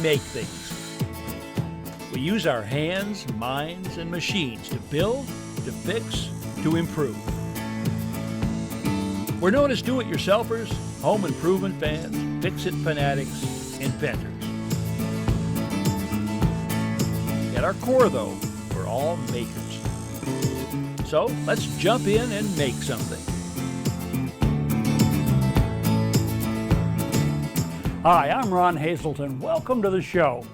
make things. We use our hands, minds, and machines to build, to fix, to improve. We're known as do-it-yourselfers, home improvement fans, fix-it fanatics, inventors. At our core, though, we're all makers. So let's jump in and make something. Hi, I'm Ron Hazelton. Welcome to the show.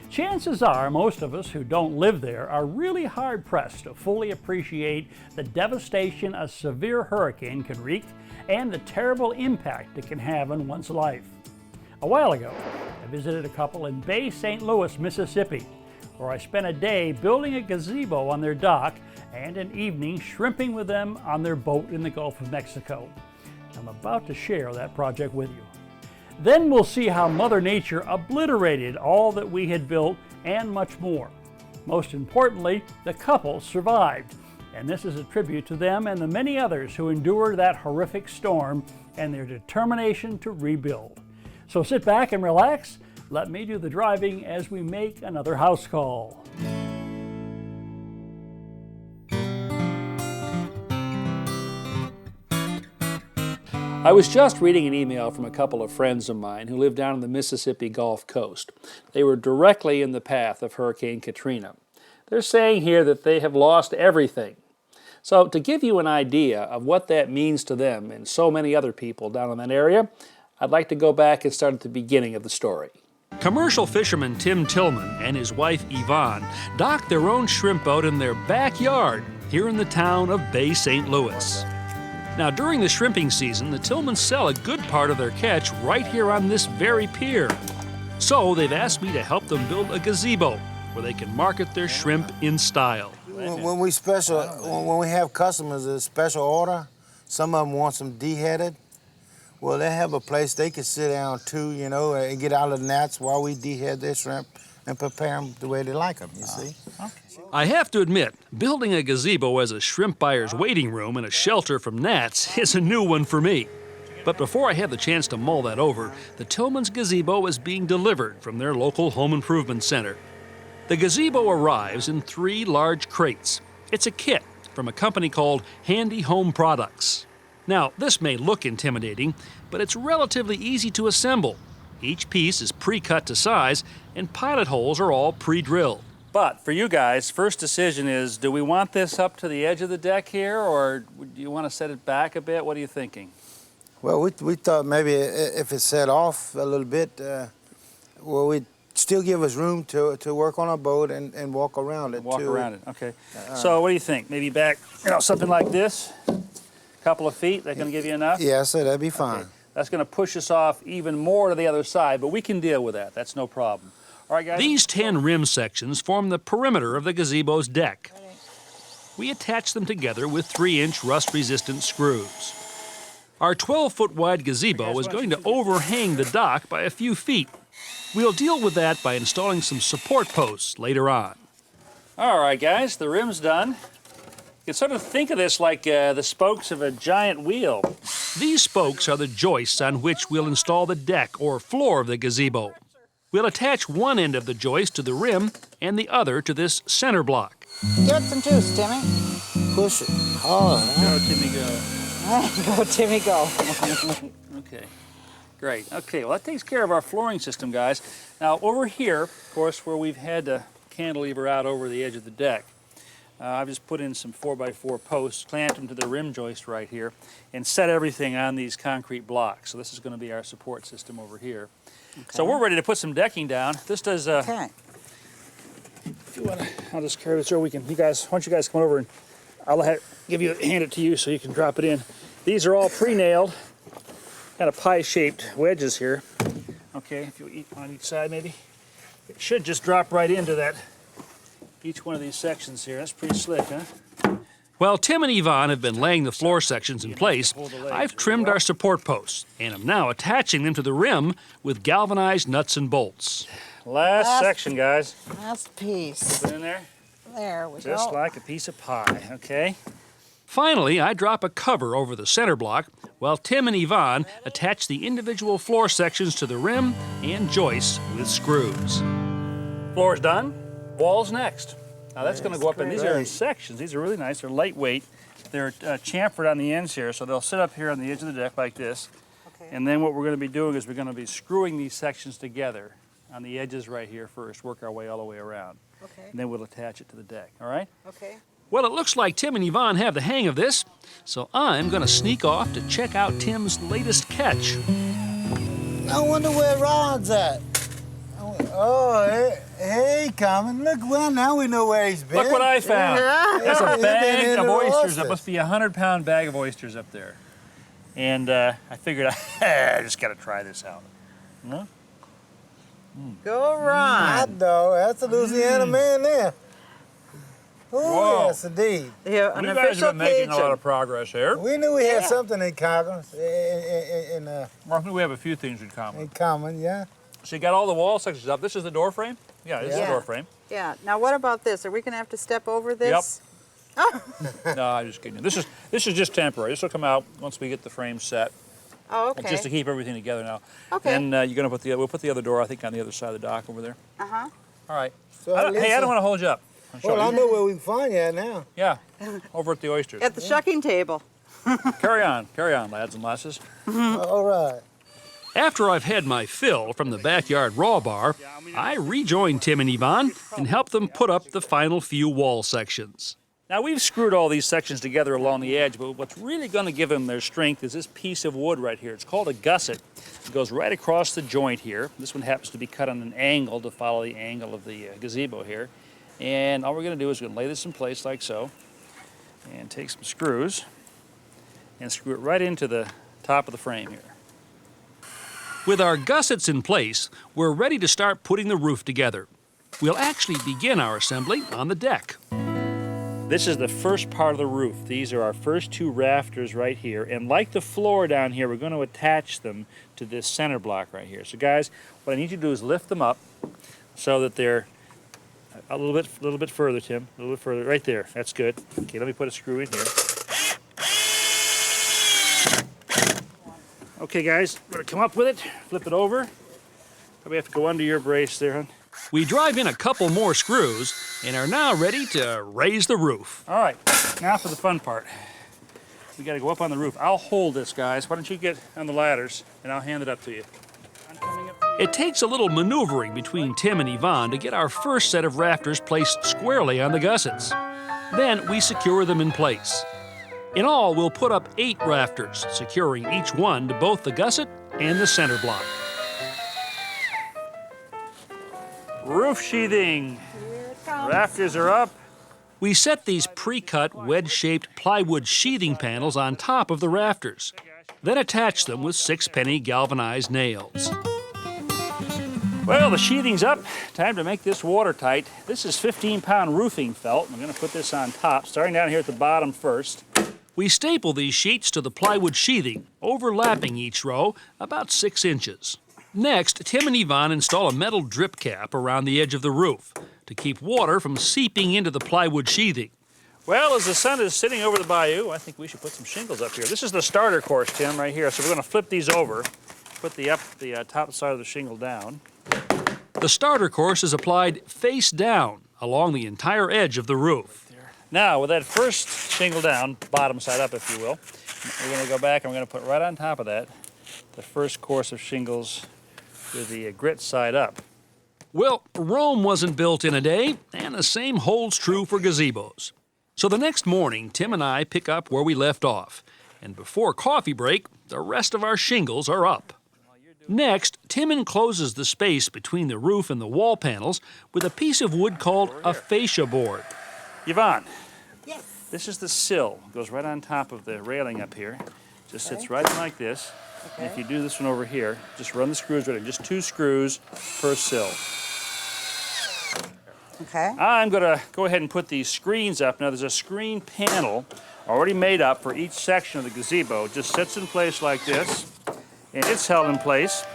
Chances are most of us who don't live there are really hard-pressed to fully appreciate the devastation a severe hurricane can wreak and the terrible impact it can have on one's life. A while ago, I visited a couple in Bay St. Louis, Mississippi, where I spent a day building a gazebo on their dock and an evening shrimping with them on their boat in the Gulf of Mexico. I'm about to share that project with you. Then we'll see how Mother Nature obliterated all that we had built and much more. Most importantly, the couple survived, and this is a tribute to them and the many others who endured that horrific storm and their determination to rebuild. So sit back and relax. Let me do the driving as we make another house call. I was just reading an email from a couple of friends of mine who live down on the Mississippi Gulf Coast. They were directly in the path of Hurricane Katrina. They're saying here that they have lost everything. So to give you an idea of what that means to them and so many other people down in that area, I'd like to go back and start at the beginning of the story. Commercial fisherman Tim Tillman and his wife Yvonne docked their own shrimp boat in their backyard here in the town of Bay St. Louis. Now, during the shrimping season, the Tillmans sell a good part of their catch right here on this very pier. So they've asked me to help them build a gazebo where they can market their shrimp in style. When we have customers a special order, some of them want them deheaded. Well, they have a place they can sit down too, you know, and get out of the nets while we dehead their shrimp and prepare them the way they like them, you see. Okay. I have to admit, building a gazebo as a shrimp buyer's waiting room and a shelter from gnats is a new one for me. But before I had the chance to mull that over, the Tillmans' gazebo was being delivered from their local home improvement center. The gazebo arrives in 3 large crates. It's a kit from a company called Handy Home Products. Now, this may look intimidating, but it's relatively easy to assemble. Each piece is pre-cut to size, and pilot holes are all pre-drilled. But for you guys, first decision is, do we want this up to the edge of the deck here, or do you want to set it back a bit? What are you thinking? Well, we thought maybe if it's set off a little bit, well, we'd still give us room to work on our boat and walk around it, Walk around it, okay. So what do you think? Maybe back, something like this? Couple of feet, that going to give you enough? Yeah, so that'd be fine. Okay. That's going to push us off even more to the other side, but we can deal with that. That's no problem. All right, guys. These 10 rim sections form the perimeter of the gazebo's deck. We attach them together with 3-inch rust-resistant screws. Our 12-foot wide gazebo is going to overhang the dock by a few feet. We'll deal with that by installing some support posts later on. All right, guys, the rim's done. You can sort of think of this like the spokes of a giant wheel. These spokes are the joists on which we'll install the deck or floor of the gazebo. We'll attach one end of the joist to the rim and the other to this center block. Give it some juice, Timmy. Push it hard. Go, Timmy, go. Go, Timmy, go. Okay, great. Okay, well, that takes care of our flooring system, guys. Now, over here, of course, where we've had the cantilever out over the edge of the deck, I've just put in some 4x4 posts, clamped them to the rim joist right here, and set everything on these concrete blocks. So this is going to be our support system over here. Okay. So we're ready to put some decking down. This does, okay. If you want to, I'll just carry this over. You guys, why don't you guys come over and I'll hand it to you so you can drop it in. These are all pre-nailed, kind of pie-shaped wedges here. Okay, if you eat on each side maybe. It should just drop right into that, each one of these sections here. That's pretty slick, huh? While Tim and Yvonne have been laying the floor sections in place, I've trimmed our support posts and am now attaching them to the rim with galvanized nuts and bolts. Last section, guys. Last piece. Put it in there. There we go. Just like a piece of pie, okay? Finally, I drop a cover over the center block while Tim and Yvonne attach the individual floor sections to the rim and joists with screws. Floor's done, wall's next. Now that's going to go up, and these are in sections. These are really nice. They're lightweight. They're chamfered on the ends here, so they'll sit up here on the edge of the deck like this. Okay. And then what we're going to be doing is we're going to be screwing these sections together on the edges right here first, work our way all the way around. Okay. And then we'll attach it to the deck, all right? Okay. Well, it looks like Tim and Yvonne have the hang of this, so I'm going to sneak off to check out Tim's latest catch. I wonder where Ron's at. Oh, hey, Common. Look, well, now we know where he's been. Look what I found. That's a He's been bag in of the oysters. That oysters. must be a 100-pound bag of oysters up there. And I figured I just got to try this out. No? Go Ron. Hot dog. That's a Louisiana man there. Whoa. Oh, yes, indeed. Yeah, an You guys official have been making a lot Cajun. of progress here. We knew we had something in common. I think we have a few things in common. In common, yeah. So you got all the wall sections up. This is the door frame? Yeah, this is the Yeah. door frame. Yeah. Now what about this? Are we going to have to step over this? No, I'm just kidding. This is just temporary. This will come out once we get the frame set. Oh, okay. Just to keep everything together now. Okay. And you're gonna we'll put the other door, I think, on the other side of the dock over there. Uh-huh. All right. So, Hey, I listen, don't want to hold you up. I'll show Well, I you. know where we can find you at now. Yeah, over at the oysters. At the shucking table. Carry on, lads and lasses. All right. After I've had my fill from the backyard raw bar, I rejoin Tim and Yvonne and help them put up the final few wall sections. Now, we've screwed all these sections together along the edge, but what's really going to give them their strength is this piece of wood right here. It's called a gusset. It goes right across the joint here. This one happens to be cut on an angle to follow the angle of the gazebo here. And all we're going to do is we're going to lay this in place like so, and take some screws and screw it right into the top of the frame here. With our gussets in place, we're ready to start putting the roof together. We'll actually begin our assembly on the deck. This is the first part of the roof. These are our first two rafters right here. And like the floor down here, we're going to attach them to this center block right here. So guys, what I need you to do is lift them up so that they're a little bit further, Tim. A little bit further. Right there. That's good. Okay, let me put a screw in here. Okay, guys, we're going to come up with it, flip it over. Probably have to go under your brace there, hon. We drive in a couple more screws and are now ready to raise the roof. All right, now for the fun part. We got to go up on the roof. I'll hold this, guys. Why don't you get on the ladders and I'll hand it up to you. It takes a little maneuvering between Tim and Yvonne to get our first set of rafters placed squarely on the gussets. Then we secure them in place. In all, we'll put up 8 rafters, securing each one to both the gusset and the center block. Roof sheathing. Rafters are up. We set these pre-cut wedge-shaped plywood sheathing panels on top of the rafters, then attach them with 6-penny galvanized nails. Well, the sheathing's up. Time to make this watertight. This is 15-pound roofing felt. I'm going to put this on top, starting down here at the bottom first. We staple these sheets to the plywood sheathing, overlapping each row about 6 inches. Next, Tim and Yvonne install a metal drip cap around the edge of the roof to keep water from seeping into the plywood sheathing. Well, as the sun is sitting over the bayou, I think we should put some shingles up here. This is the starter course, Tim, right here. So we're going to flip these over, put the top side of the shingle down. The starter course is applied face down along the entire edge of the roof. Now, with that first shingle down, bottom side up, if you will, we're going to go back and we're going to put right on top of that the first course of shingles with the grit side up. Well, Rome wasn't built in a day, and the same holds true for gazebos. So the next morning, Tim and I pick up where we left off, and before coffee break, the rest of our shingles are up. Next, Tim encloses the space between the roof and the wall panels with a piece of wood called a fascia board. Yvonne, Yes. this is the sill. It goes right on top of the railing up here. Just sits right in like this. And if you do this one over here, just run the screws right in. Just 2 screws per sill. Okay. I'm going to go ahead and put these screens up. Now, there's a screen panel already made up for each section of the gazebo. It just sits in place like this, and it's held in place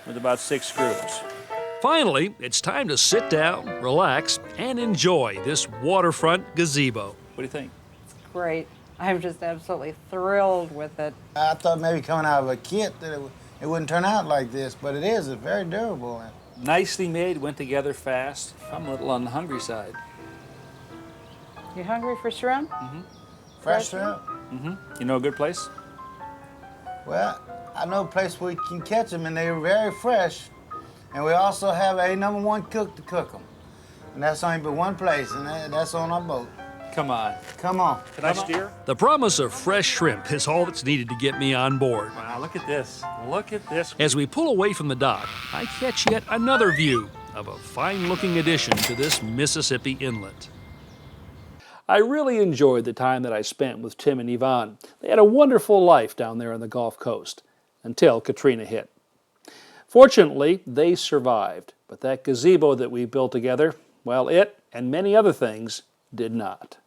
with about 6 screws. Finally, it's time to sit down, relax, and enjoy this waterfront gazebo. What do you think? Great. I'm just absolutely thrilled with it. I thought maybe coming out of a kit that it wouldn't turn out like this, but it is. It's very durable. Nicely made, went together fast. I'm a little on the hungry side. You hungry for shrimp? Fresh shrimp? You know a good place? Well, I know a place where you can catch them, and they're very fresh. And we also have a #1 cook to cook them. And that's only but one place, and that's on our boat. Come on. Come on. Can I steer? The promise of fresh shrimp is all that's needed to get me on board. Wow, look at this. Look at this. As we pull away from the dock, I catch yet another view of a fine-looking addition to this Mississippi inlet. I really enjoyed the time that I spent with Tim and Yvonne. They had a wonderful life down there on the Gulf Coast until Katrina hit. Fortunately, they survived, but that gazebo that we built together, well, it and many other things did not.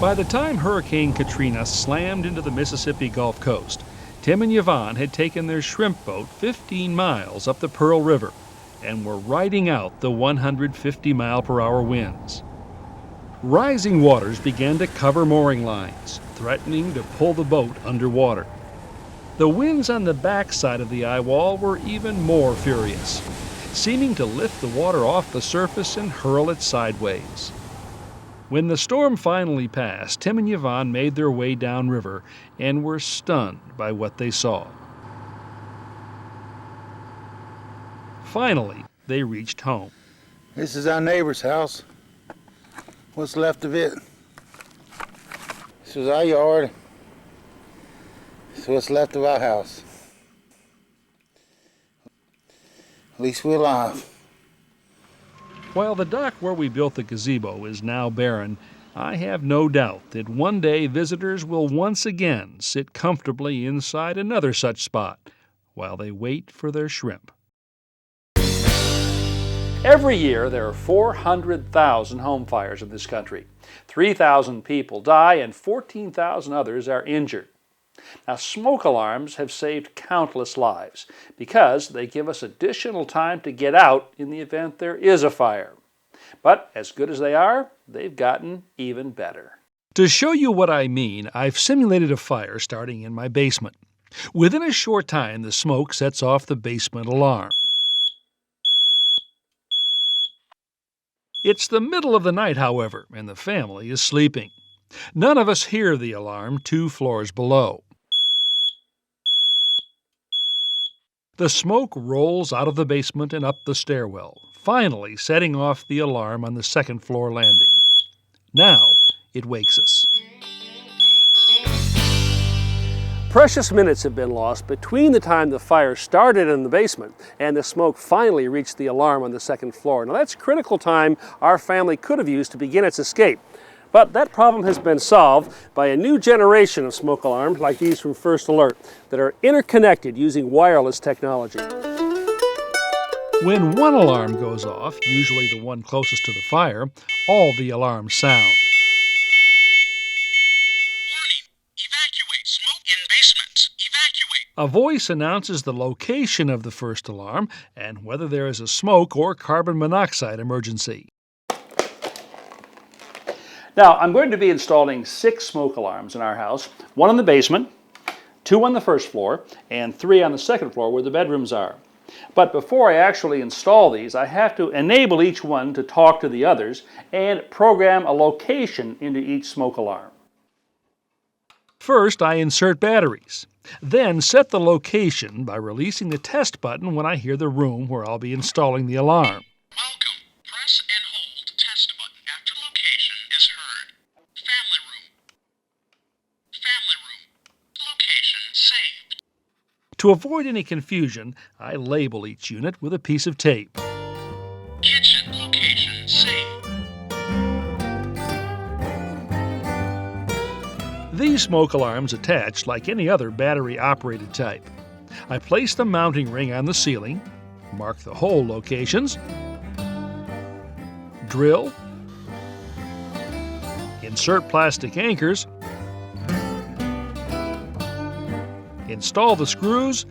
By the time Hurricane Katrina slammed into the Mississippi Gulf Coast, Tim and Yvonne had taken their shrimp boat 15 miles up the Pearl River and were riding out the 150-mile-per-hour winds. Rising waters began to cover mooring lines, threatening to pull the boat underwater. The winds on the backside of the eye wall were even more furious, seeming to lift the water off the surface and hurl it sideways. When the storm finally passed, Tim and Yvonne made their way downriver and were stunned by what they saw. Finally, they reached home. This is our neighbor's house. What's left of it? This was our yard. This is what's left of our house. At least we're alive. While the dock where we built the gazebo is now barren, I have no doubt that one day visitors will once again sit comfortably inside another such spot while they wait for their shrimp. Every year, there are 400,000 home fires in this country. 3,000 people die and 14,000 others are injured. Now, smoke alarms have saved countless lives because they give us additional time to get out in the event there is a fire. But as good as they are, they've gotten even better. To show you what I mean, I've simulated a fire starting in my basement. Within a short time, the smoke sets off the basement alarm. It's the middle of the night, however, and the family is sleeping. None of us hear the alarm 2 floors below. The smoke rolls out of the basement and up the stairwell, finally setting off the alarm on the 2nd floor landing. Now it wakes us. Precious minutes have been lost between the time the fire started in the basement and the smoke finally reached the alarm on the 2nd floor. Now that's critical time our family could have used to begin its escape. But that problem has been solved by a new generation of smoke alarms like these from First Alert that are interconnected using wireless technology. When one alarm goes off, usually the one closest to the fire, all the alarms sound. Warning! Evacuate! Smoke in basement! Evacuate! A voice announces the location of the first alarm and whether there is a smoke or carbon monoxide emergency. Now, I'm going to be installing 6 smoke alarms in our house, 1 in the basement, 2 on the 1st floor, and 3 on the 2nd floor where the bedrooms are. But before I actually install these, I have to enable each one to talk to the others and program a location into each smoke alarm. First, I insert batteries. Then set the location by releasing the test button when I hear the room where I'll be installing the alarm. Welcome. Press and hold test button after location is heard. Family room. Family room. Location saved. To avoid any confusion, I label each unit with a piece of tape. Kitchen location saved. These smoke alarms attach like any other battery-operated type. I place the mounting ring on the ceiling, mark the hole locations, drill, insert plastic anchors, install the screws,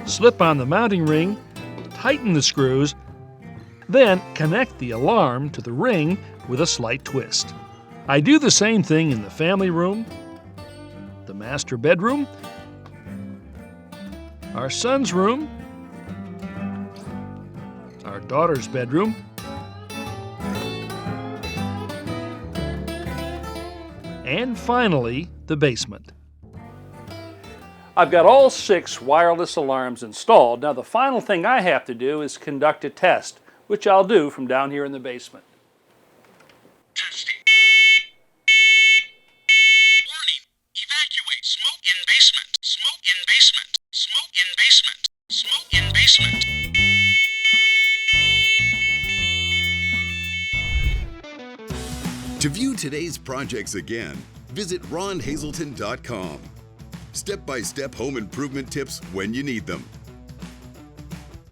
slip on the mounting ring, tighten the screws, Then connect the alarm to the ring with a slight twist. I do the same thing in the family room, the master bedroom, our son's room, our daughter's bedroom, and finally, the basement. I've got all 6 wireless alarms installed. Now the final thing I have to do is conduct a test, which I'll do from down here in the basement. Testing. Warning. Evacuate. Smoke in basement. Smoke in basement. Smoke in basement. Smoke in basement. To view today's projects again, visit ronhazelton.com. Step-by-step home improvement tips when you need them.